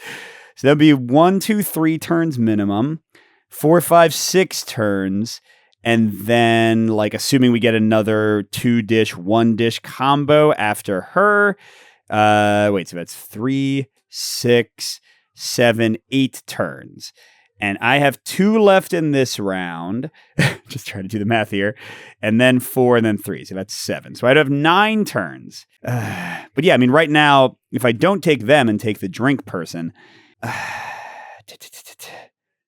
So that'd be 1, 2, 3 turns minimum, 4, 5, 6 turns, and then, like, assuming we get another 2-dish, 1-dish combo after her... wait, so that's 3, 6, 7, 8 turns. And I have 2 left in this round. Just trying to do the math here. And then 4 and then 3. So that's 7. So I'd have 9 turns. But yeah, I mean, right now, if I don't take them and take the drink person.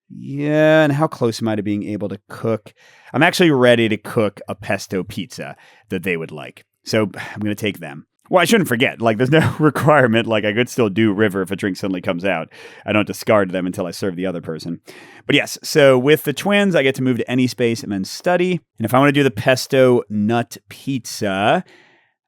Yeah, and how close am I to being able to cook? I'm actually ready to cook a pesto pizza that they would like. So I'm going to take them. Well, I shouldn't forget, like, there's no requirement, like, I could still do River if a drink suddenly comes out. I don't discard them until I serve the other person. But yes, so with the twins, I get to move to any space and then study. And if I want to do the pesto nut pizza,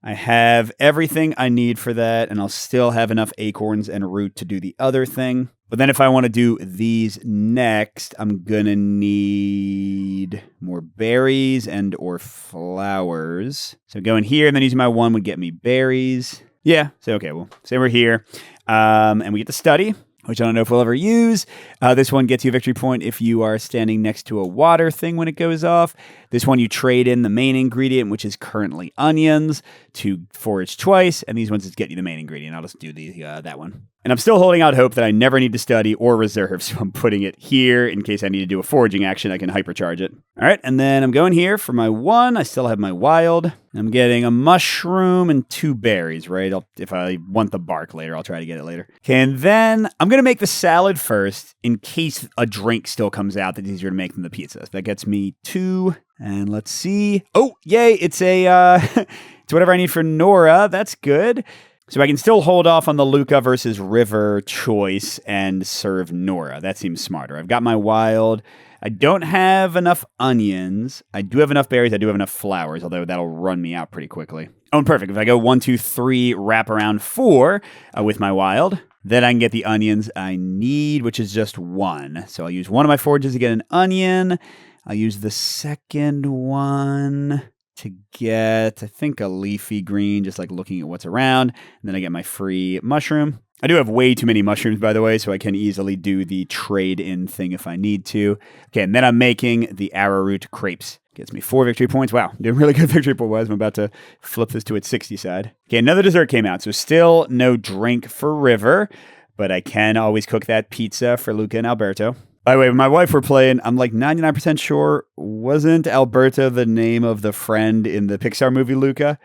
I have everything I need for that, and I'll still have enough acorns and root to do the other thing. But then if I want to do these next, I'm going to need more berries and or flowers. So going here and then using my 1 would get me berries. Yeah, so okay, well, say we're here. And we get to study, which I don't know if we'll ever use. This one gets you a victory point if you are standing next to a water thing when it goes off. This one you trade in the main ingredient, which is currently onions, to forage twice. And these ones just get you the main ingredient. I'll just do that one. And I'm still holding out hope that I never need to study or reserve, so I'm putting it here in case I need to do a foraging action. I can hypercharge it. All right, and then I'm going here for my 1. I still have my wild. I'm getting a mushroom and 2 berries, right? If I want the bark later, I'll try to get it later. Okay, and then I'm going to make the salad first in case a drink still comes out that's easier to make than the pizza. That gets me 2. And let's see. Oh, yay, it's it's whatever I need for Nora. That's good. So I can still hold off on the Luca versus River choice and serve Nora. That seems smarter. I've got my wild. I don't have enough onions. I do have enough berries. I do have enough flowers, although that'll run me out pretty quickly. Oh, and perfect. If I go 1, 2, 3, wrap around 4 with my wild, then I can get the onions I need, which is just 1. So I'll use one of my forages to get an onion. I'll use the second one to get, I think, a leafy green, just like looking at what's around. And then I get my free mushroom. I do have way too many mushrooms, by the way, so I can easily do the trade-in thing if I need to. Okay, and then I'm making the arrowroot crepes. Gets me 4 victory points. Wow, doing really good victory point-wise. I'm about to flip this to its 60 side. Okay, another dessert came out, so still no drink for River, but I can always cook that pizza for Luca and Alberto. By the way, when my wife were playing, I'm like 99% sure, wasn't Alberto the name of the friend in the Pixar movie Luca?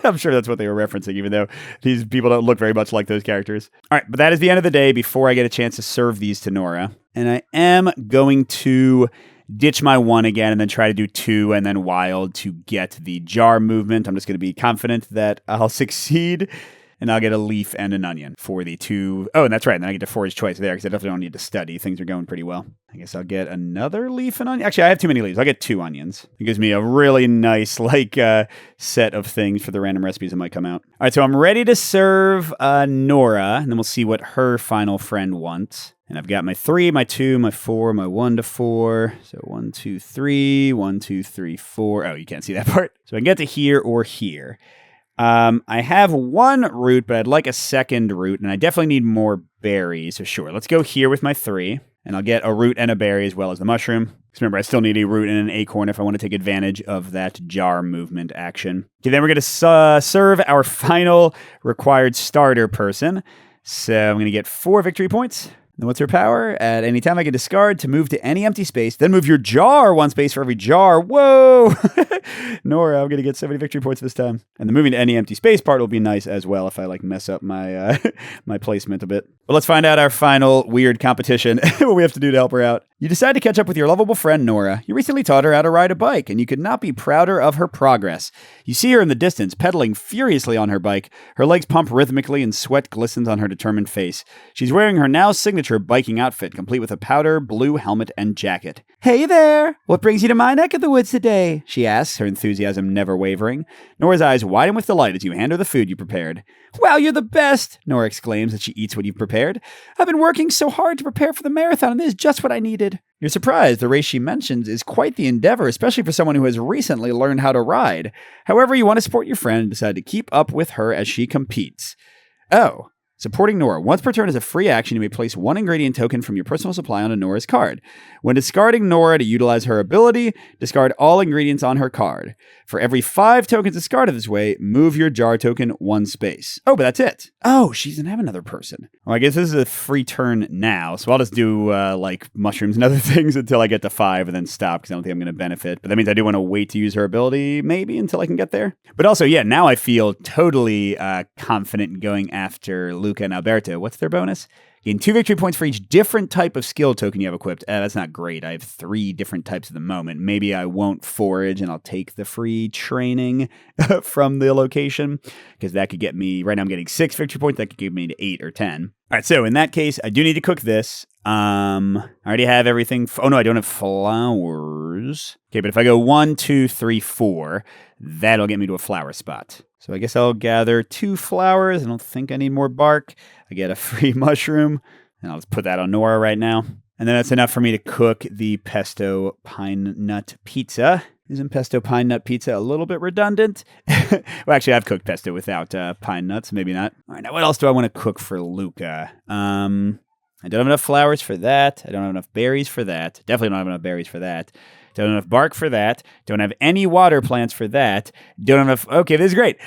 I'm sure that's what they were referencing, even though these people don't look very much like those characters. All right, but that is the end of the day before I get a chance to serve these to Nora. And I am going to ditch my 1 again and then try to do 2 and then wild to get the jar movement. I'm just going to be confident that I'll succeed. And I'll get a leaf and an onion for the 2. Oh, and that's right. And then I get to forage twice there because I definitely don't need to study. Things are going pretty well. I guess I'll get another leaf and onion. Actually, I have too many leaves. I'll get 2 onions. It gives me a really nice set of things for the random recipes that might come out. All right, so I'm ready to serve Nora, and then we'll see what her final friend wants. And I've got my 3, my 2, my 4, my 1 to 4. So 1, 2, 3, 1, 2, 3, 4. Oh, you can't see that part. So I can get to here or here. I have 1 root, but I'd like a second root, and I definitely need more berries. So sure, let's go here with my 3, and I'll get a root and a berry as well as the mushroom. Because remember, I still need a root and an acorn if I want to take advantage of that jar movement action. Okay, then we're going to serve our final required starter person. So I'm going to get 4 victory points. Then what's her power? At any time I can discard to move to any empty space, then move your jar 1 space for every jar. Whoa! Nora, I'm going to get 70 victory points this time. And the moving to any empty space part will be nice as well if I mess up my my placement a bit. But let's find out our final weird competition, what we have to do to help her out. You decide to catch up with your lovable friend Nora. You recently taught her how to ride a bike, and you could not be prouder of her progress. You see her in the distance, pedaling furiously on her bike. Her legs pump rhythmically and sweat glistens on her determined face. She's wearing her now signature biking outfit, complete with a powder blue helmet and jacket. "Hey there! What brings you to my neck of the woods today?" she asks, her enthusiasm never wavering. Nora's eyes widen with delight as you hand her the food you prepared. "Wow, you're the best!" Nora exclaims as she eats what you've prepared. "I've been working so hard to prepare for the marathon, and this is just what I needed." You're surprised. The race she mentions is quite the endeavor, especially for someone who has recently learned how to ride. However, you want to support your friend and decide to keep up with her as she competes. Oh. Supporting Nora. Once per turn is a free action. You may place one ingredient token from your personal supply onto Nora's card. When discarding Nora to utilize her ability, discard all ingredients on her card. For every 5 tokens discarded this way, move your jar token 1 space. Oh, but that's it. Oh, she doesn't have another person. Well, I guess this is a free turn now, so I'll just do like mushrooms and other things until I get to 5 and then stop because I don't think I'm going to benefit. But that means I do want to wait to use her ability maybe until I can get there. But also, yeah, now I feel totally confident in going after Luca and Alberto. What's their bonus? Gain 2 victory points for each different type of skill token you have equipped. That's not great. I have 3 different types at the moment. Maybe I won't forage and I'll take the free training from the location because that could get me, right now I'm getting 6 victory points. That could give me to 8 or 10. All right, so in that case, I do need to cook this. I already have everything. Oh no, I don't have flowers. Okay, but if I go 1, 2, 3, 4, that'll get me to a flower spot. So I guess I'll gather 2 flowers. I don't think I need more bark. I get a free mushroom, and I'll just put that on Nora right now. And then that's enough for me to cook the pesto pine nut pizza. Isn't pesto pine nut pizza a little bit redundant? Well, actually, I've cooked pesto without pine nuts. Maybe not. All right, now what else do I want to cook for Luca? I don't have enough flowers for that. I don't have enough berries for that. Definitely don't have enough berries for that. Don't have enough bark for that. Don't have any water plants for that. Don't have enough... Okay, this is great.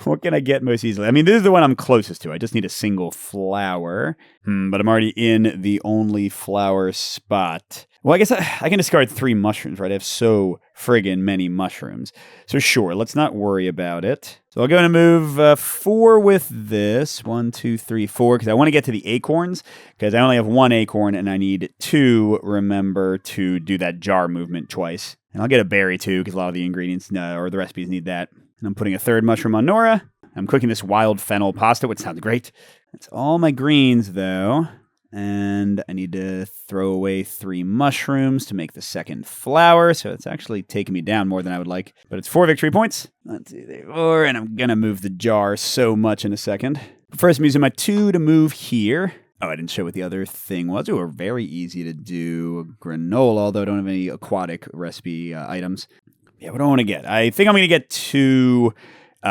What can I get most easily? I mean, this is the one I'm closest to. I just need a single flower. But I'm already in the only flower spot. Well, I guess I can discard 3 mushrooms, right? I have so friggin' many mushrooms. So sure, let's not worry about it. So I'll go and move 4 with this. 1, 2, 3, 4, because I want to get to the acorns, because I only have 1 acorn, and I need 2, remember, to do that jar movement twice. And I'll get a berry, too, because a lot of the ingredients or the recipes need that. And I'm putting a 3rd mushroom on Nora. I'm cooking this wild fennel pasta, which sounds great. That's all my greens, though. And I need to throw away 3 mushrooms to make the 2nd flower. So it's actually taking me down more than I would like. But it's 4 victory points. 1, 2, 3, 4. And I'm going to move the jar so much in a second. First, I'm using my 2 to move here. Oh, I didn't show what the other thing was. They were very easy to do granola, although I don't have any aquatic recipe items. Yeah, what do I want to get? I think I'm going to get 2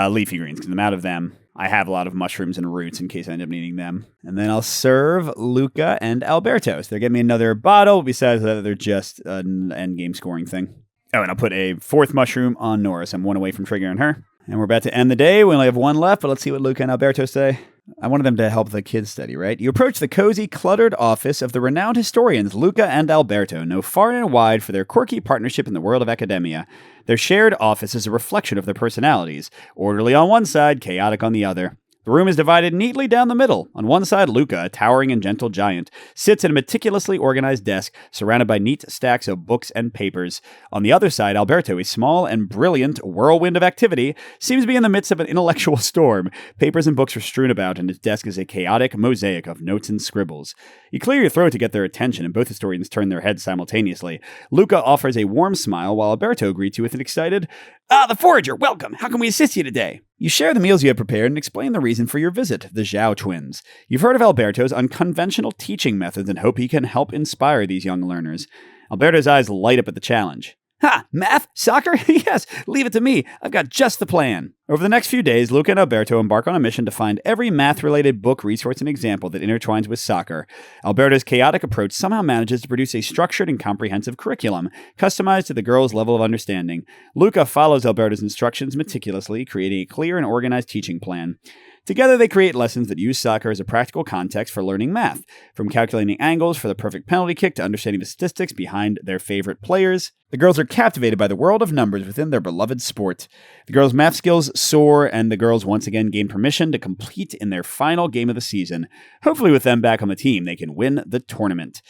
leafy greens because I'm out of them. I have a lot of mushrooms and roots in case I end up needing them. And then I'll serve Luca and Alberto. So they'll get me another bottle. Besides that, they're just an endgame scoring thing. Oh, and I'll put a 4th mushroom on Nora. So I'm 1 away from triggering her. And we're about to end the day. We only have 1 left, but let's see what Luca and Alberto say. I wanted them to help the kids study, right? You approach the cozy, cluttered office of the renowned historians Luca and Alberto, know far and wide for their quirky partnership in the world of academia. Their shared office is a reflection of their personalities, orderly on one side, chaotic on the other. The room is divided neatly down the middle. On one side, Luca, a towering and gentle giant, sits at a meticulously organized desk, surrounded by neat stacks of books and papers. On the other side, Alberto, a small and brilliant whirlwind of activity, seems to be in the midst of an intellectual storm. Papers and books are strewn about, and his desk is a chaotic mosaic of notes and scribbles. You clear your throat to get their attention, and both historians turn their heads simultaneously. Luca offers a warm smile, while Alberto greets you with an excited, "Ah, the forager, welcome! How can we assist you today?" You share the meals you have prepared and explain the reason for your visit, the Zhao twins. You've heard of Alberto's unconventional teaching methods and hope he can help inspire these young learners. Alberto's eyes light up at the challenge. Ha! Math? Soccer? Yes, leave it to me. I've got just the plan. Over the next few days, Luca and Alberto embark on a mission to find every math-related book, resource, and example that intertwines with soccer. Alberto's chaotic approach somehow manages to produce a structured and comprehensive curriculum, customized to the girls' level of understanding. Luca follows Alberto's instructions meticulously, creating a clear and organized teaching plan. Together, they create lessons that use soccer as a practical context for learning math, from calculating angles for the perfect penalty kick to understanding the statistics behind their favorite players. The girls are captivated by the world of numbers within their beloved sport. The girls' math skills soar, and the girls once again gain permission to compete in their final game of the season. Hopefully with them back on the team, they can win the tournament.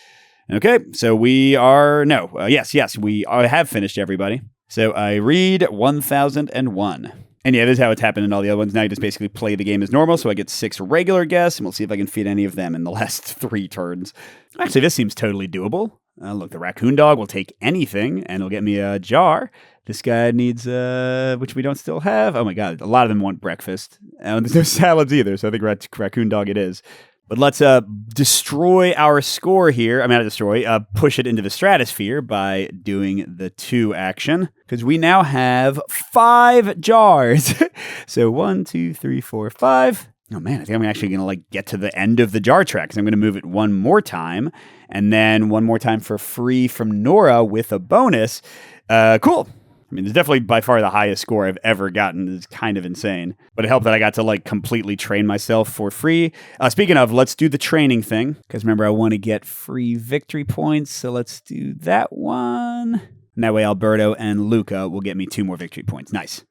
Okay, so we are, no, yes, we have finished everybody. So I read 1001. And yeah, this is how it's happened in all the other ones. Now you just basically play the game as normal, so I get 6 regular guests, and we'll see if I can feed any of them in the last 3 turns. Actually, this seems totally doable. Look, the raccoon dog will take anything, and it'll get me a jar. This guy needs, which we don't still have. Oh my god, a lot of them want breakfast. And there's no salads either, so I think raccoon dog it is. But let's destroy our score here. I mean, not destroy, push it into the stratosphere by doing the 2 action. Because we now have 5 jars. So 1, 2, 3, 4, 5. Oh man, I think I'm actually going to get to the end of the jar track. Because I'm going to move it one more time. And then one more time for free from Nora with a bonus. Cool. I mean, it's definitely by far the highest score I've ever gotten. It's kind of insane. But it helped that I got to completely train myself for free. Speaking of, let's do the training thing. Because remember, I want to get free victory points. So let's do that one. And that way Alberto and Luca will get me 2 more victory points. Nice.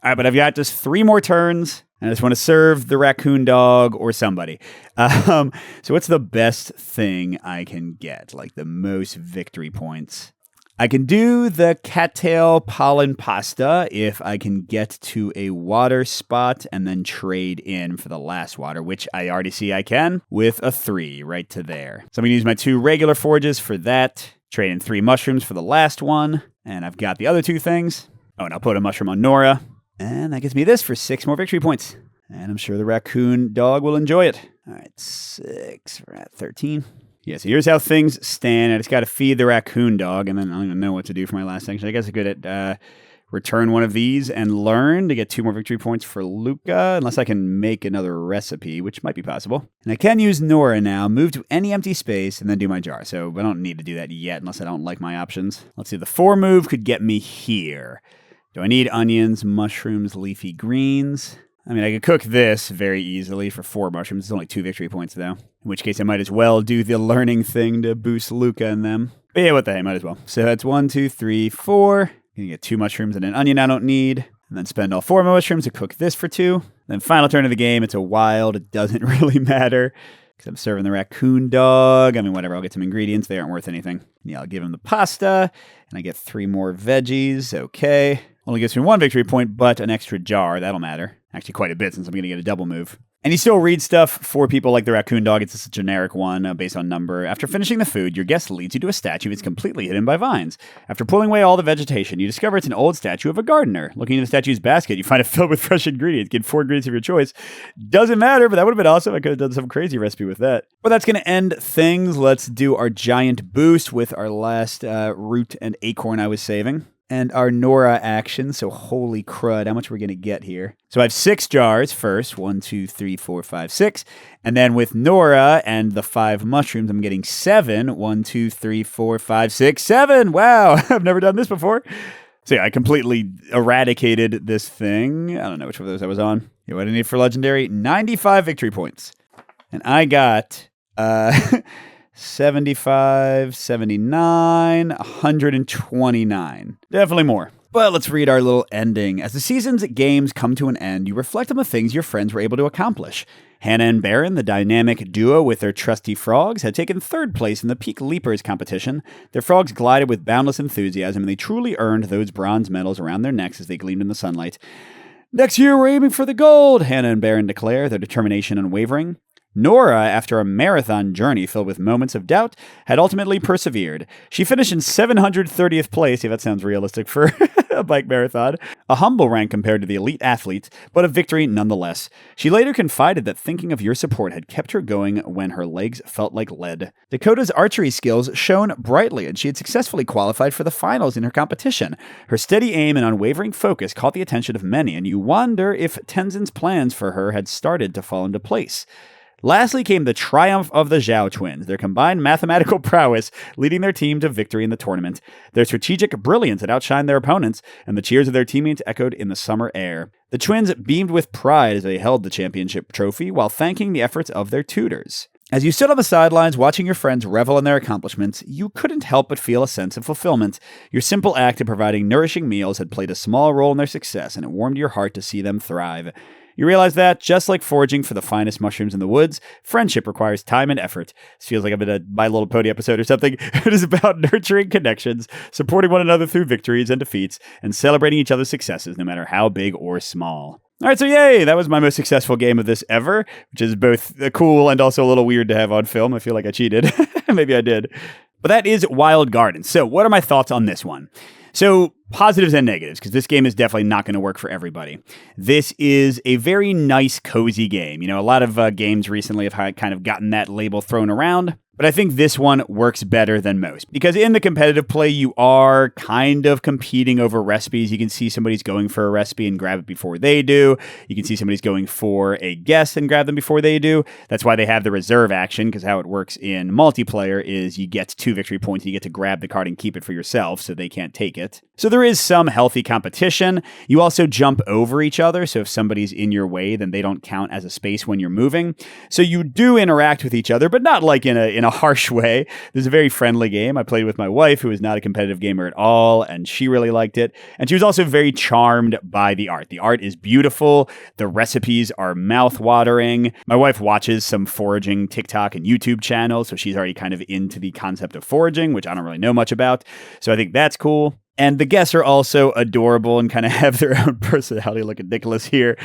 All right, but I've got just 3 more turns. And I just want to serve the raccoon dog or somebody. So what's the best thing I can get? The most victory points? I can do the cattail pollen pasta if I can get to a water spot and then trade in for the last water, which I already see I can with a 3 right to there. So I'm going to use my 2 regular forages for that, trade in 3 mushrooms for the last one, and I've got the other 2 things. Oh, and I'll put a mushroom on Nora, and that gives me this for 6 more victory points. And I'm sure the raccoon dog will enjoy it. All right, 6, we're at 13. Yeah, so here's how things stand. I just got to feed the raccoon dog, and then I don't even know what to do for my last action. I guess I could return one of these and learn to get 2 more victory points for Luca, unless I can make another recipe, which might be possible. And I can use Nora now, move to any empty space, and then do my jar. So I don't need to do that yet, unless I don't like my options. Let's see, the 4 move could get me here. Do I need onions, mushrooms, leafy greens? I mean, I could cook this very easily for 4 mushrooms. It's only 2 victory points, though. In which case, I might as well do the learning thing to boost Luca and them. But yeah, what the heck, might as well. So that's 1, 2, 3, 4. Gonna get 2 mushrooms and an onion I don't need. And then spend all 4 mushrooms to cook this for 2. Then final turn of the game, it's a wild. It doesn't really matter. Because I'm serving the raccoon dog. I mean, whatever, I'll get some ingredients. They aren't worth anything. Yeah, I'll give him the pasta. And I get 3 more veggies. Okay. Only gives me 1 victory point, but an extra jar. That'll matter. Actually, quite a bit since I'm going to get a double move. And you still read stuff for people like the raccoon dog. It's just a generic one based on number. After finishing the food, your guest leads you to a statue that's completely hidden by vines. After pulling away all the vegetation, you discover it's an old statue of a gardener. Looking in the statue's basket, you find it filled with fresh ingredients. Get 4 ingredients of your choice. Doesn't matter, but that would have been awesome. I could have done some crazy recipe with that. But that's going to end things. Let's do our giant boost with our last root and acorn I was saving. And our Nora action, so holy crud, how much we're going to get here. So I have 6 jars first, 1, 2, 3, 4, 5, 6. And then with Nora and the 5 mushrooms, I'm getting 7. 1, 2, 3, 4, 5, 6, 7. Wow, I've never done this before. So yeah, I completely eradicated this thing. I don't know which of those I was on. Yeah, what do I need for legendary? 95 victory points. And I got 75, 79, 129. Definitely more. But let's read our little ending. As the season's games come to an end, you reflect on the things your friends were able to accomplish. Hannah and Baron, the dynamic duo with their trusty frogs, had taken 3rd place in the Peak Leapers competition. Their frogs glided with boundless enthusiasm, and they truly earned those bronze medals around their necks as they gleamed in the sunlight. Next year, we're aiming for the gold, Hannah and Baron declare, their determination unwavering. Nora, after a marathon journey filled with moments of doubt, had ultimately persevered. She finished in 730th place, that sounds realistic for a bike marathon, a humble rank compared to the elite athletes, but a victory nonetheless. She later confided that thinking of your support had kept her going when her legs felt like lead. Dakota's archery skills shone brightly, and she had successfully qualified for the finals in her competition. Her steady aim and unwavering focus caught the attention of many, and you wonder if Tenzin's plans for her had started to fall into place. Lastly came the triumph of the Zhao twins, their combined mathematical prowess leading their team to victory in the tournament. Their strategic brilliance had outshined their opponents, and the cheers of their teammates echoed in the summer air. The twins beamed with pride as they held the championship trophy while thanking the efforts of their tutors. As you stood on the sidelines watching your friends revel in their accomplishments, you couldn't help but feel a sense of fulfillment. Your simple act of providing nourishing meals had played a small role in their success, and it warmed your heart to see them thrive. You realize that, just like foraging for the finest mushrooms in the woods, friendship requires time and effort. This feels like I'm in a My Little Pony episode or something. It is about nurturing connections, supporting one another through victories and defeats, and celebrating each other's successes, no matter how big or small. All right, so yay, that was my most successful game of this ever, which is both cool and also a little weird to have on film. I feel like I cheated. Maybe I did. But that is Wild Gardens. So what are my thoughts on this one? So positives and negatives, because this game is definitely not going to work for everybody. This is a very nice, cozy game. You know, a lot of games recently have kind of gotten that label thrown around. But I think this one works better than most, because in the competitive play, you are kind of competing over recipes. You can see somebody's going for a recipe and grab it before they do. You can see somebody's going for a guess and grab them before they do. That's why they have the reserve action, because how it works in multiplayer is you get 2 victory points. You get to grab the card and keep it for yourself, so they can't take it. So there is some healthy competition. You also jump over each other, so if somebody's in your way, then they don't count as a space when you're moving. So you do interact with each other, but not like in a harsh way. This is a very friendly game. I played with my wife, who is not a competitive gamer at all, and she really liked it. And she was also very charmed by the art. The art is beautiful. The recipes are mouth-watering. My wife watches some foraging TikTok and YouTube channels, so she's already kind of into the concept of foraging, which I don't really know much about. So I think that's cool. And the guests are also adorable and kind of have their own personality. Look at Nicholas here,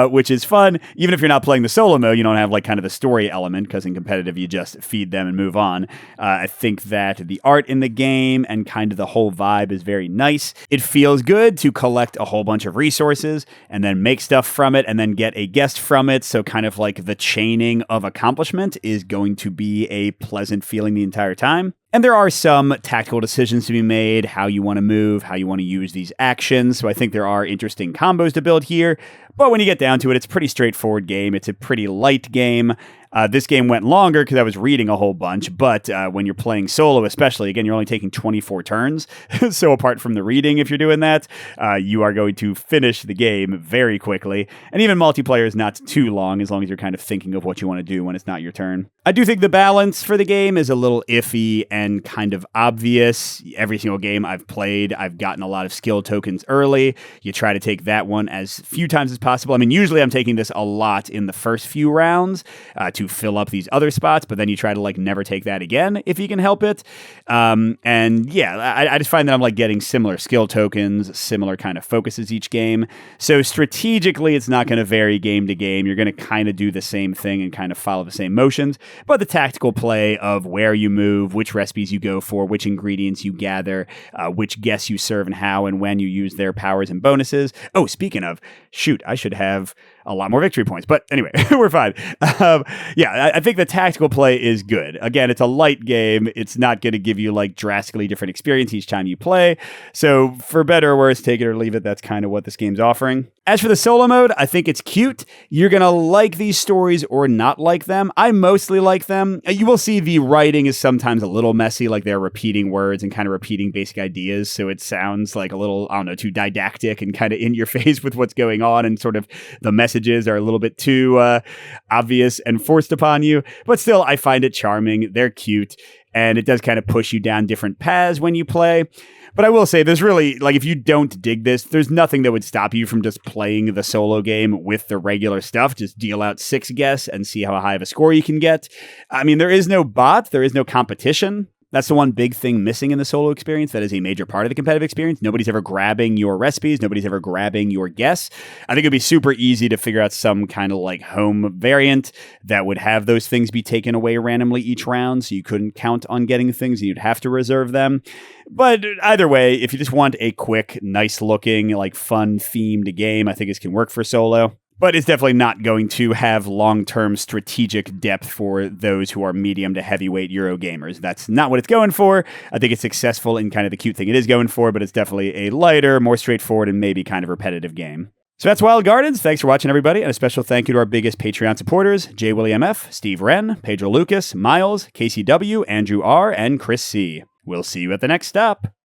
which is fun. Even if you're not playing the solo mode, you don't have like kind of the story element, because in competitive, you just feed them and move on. I think that the art in the game and kind of the whole vibe is very nice. It feels good to collect a whole bunch of resources and then make stuff from it and then get a guest from it. So kind of like the chaining of accomplishment is going to be a pleasant feeling the entire time. And there are some tactical decisions to be made, how you want to move, how you want to use these actions. So I think there are interesting combos to build here. But when you get down to it, it's a pretty straightforward game. It's a pretty light game. This game went longer because I was reading a whole bunch, but when you're playing solo especially, again, you're only taking 24 turns. So apart from the reading, if you're doing that, you are going to finish the game very quickly. And even multiplayer is not too long, as long as you're kind of thinking of what you want to do when it's not your turn. I do think the balance for the game is a little iffy and kind of obvious. Every single game I've played, I've gotten a lot of skill tokens early. You try to take that one as few times as possible. I mean, usually I'm taking this a lot in the first few rounds to fill up these other spots, but then you try to like never take that again if you can help it. And yeah, I just find that I'm like getting similar skill tokens, similar kind of focuses each game. So strategically, it's not going to vary game to game. You're going to kind of do the same thing and kind of follow the same motions, but the tactical play of where you move, which recipes you go for, which ingredients you gather, which guests you serve and how and when you use their powers and bonuses. Oh, speaking of, shoot, I should have a lot more victory points. But anyway, we're fine. Yeah, I think the tactical play is good. Again, it's a light game. It's not going to give you like drastically different experience each time you play. So for better or worse, take it or leave it. That's kind of what this game's offering. As for the solo mode, I think it's cute. You're going to like these stories or not like them. I mostly like them. You will see the writing is sometimes a little messy, like they're repeating words and kind of repeating basic ideas. So it sounds like a little, I don't know, too didactic and kind of in your face with what's going on, and sort of the messages are a little bit too obvious and forced upon you. But still, I find it charming. They're cute. And it does kind of push you down different paths when you play. But I will say, there's really, like, if you don't dig this, there's nothing that would stop you from just playing the solo game with the regular stuff. Just deal out 6 guests and see how high of a score you can get. I mean, there is no bot. There is no competition. That's the one big thing missing in the solo experience. That is a major part of the competitive experience. Nobody's ever grabbing your recipes. Nobody's ever grabbing your guests. I think it'd be super easy to figure out some kind of like home variant that would have those things be taken away randomly each round, so you couldn't count on getting things and you'd have to reserve them. But either way, if you just want a quick, nice looking, like fun themed game, I think this can work for solo. But it's definitely not going to have long-term strategic depth for those who are medium to heavyweight Euro gamers. That's not what it's going for. I think it's successful in kind of the cute thing it is going for, but it's definitely a lighter, more straightforward, and maybe kind of repetitive game. So that's Wild Gardens. Thanks for watching, everybody. And a special thank you to our biggest Patreon supporters, J. William F., Steve Wren, Pedro Lucas, Miles, KCW, Andrew R., and Chris C. We'll see you at the next stop.